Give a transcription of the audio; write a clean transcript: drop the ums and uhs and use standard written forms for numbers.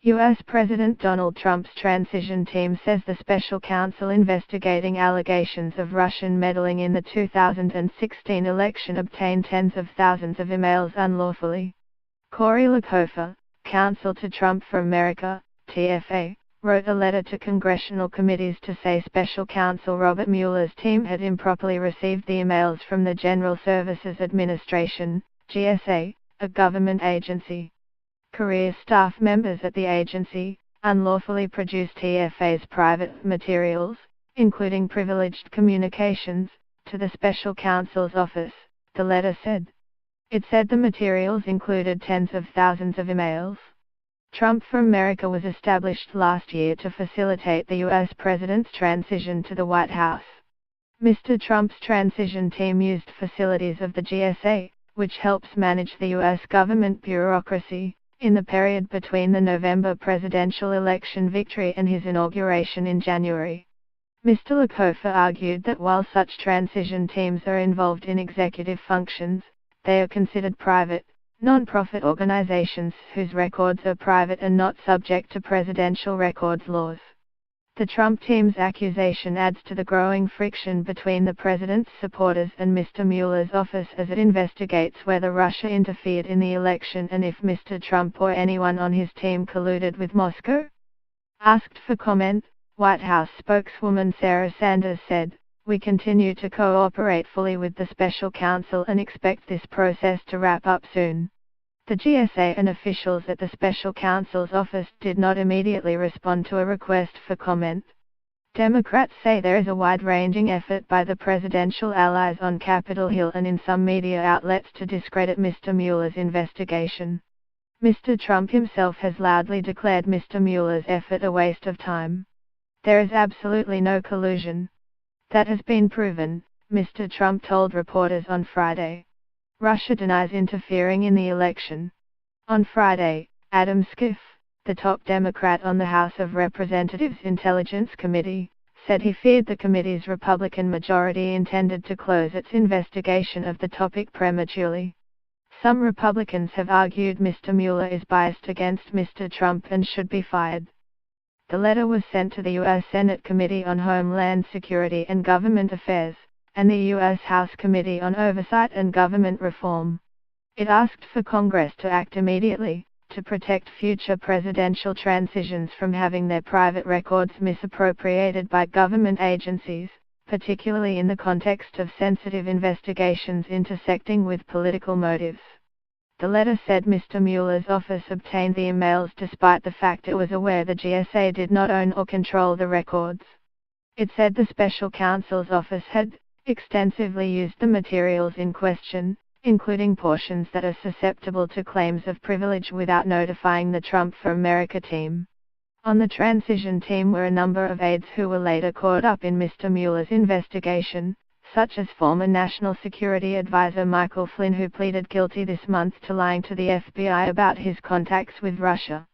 U.S. President Donald Trump's transition team says the special counsel investigating allegations of Russian meddling in the 2016 election obtained tens of thousands of emails unlawfully. Corey Lakofa, counsel to Trump for America, TFA, wrote a letter to congressional committees to say special counsel Robert Mueller's team had improperly received the emails from the General Services Administration, GSA, a government agency. Career staff members at the agency unlawfully produced TFA's private materials, including privileged communications, to the special counsel's office, the letter said. It said the materials included tens of thousands of emails. Trump for America was established last year to facilitate the U.S. president's transition to the White House. Mr. Trump's transition team used facilities of the GSA, which helps manage the U.S. government bureaucracy, in the period between the November presidential election victory and his inauguration in January. Mr. Lakofa argued that while such transition teams are involved in executive functions, they are considered private, non-profit organizations whose records are private and not subject to presidential records laws. The Trump team's accusation adds to the growing friction between the president's supporters and Mr. Mueller's office as it investigates whether Russia interfered in the election and if Mr. Trump or anyone on his team colluded with Moscow. Asked for comment, White House spokeswoman Sarah Sanders said, "We continue to cooperate fully with the special counsel and expect this process to wrap up soon." The GSA and officials at the special counsel's office did not immediately respond to a request for comment. Democrats say there is a wide-ranging effort by the presidential allies on Capitol Hill and in some media outlets to discredit Mr. Mueller's investigation. Mr. Trump himself has loudly declared Mr. Mueller's effort a waste of time. "There is absolutely no collusion. That has been proven," Mr. Trump told reporters on Friday. Russia denies interfering in the election. On Friday, Adam Schiff, the top Democrat on the House of Representatives Intelligence Committee, said he feared the committee's Republican majority intended to close its investigation of the topic prematurely. Some Republicans have argued Mr. Mueller is biased against Mr. Trump and should be fired. The letter was sent to the U.S. Senate Committee on Homeland Security and Government Affairs, and the U.S. House Committee on Oversight and Government Reform. It asked for Congress to act immediately, to protect future presidential transitions from having their private records misappropriated by government agencies, particularly in the context of sensitive investigations intersecting with political motives. The letter said Mr. Mueller's office obtained the emails despite the fact it was aware the GSA did not own or control the records. It said the special counsel's office had extensively used the materials in question, including portions that are susceptible to claims of privilege without notifying the Trump for America team. On the transition team were a number of aides who were later caught up in Mr. Mueller's investigation, such as former National Security Advisor Michael Flynn, who pleaded guilty this month to lying to the FBI about his contacts with Russia.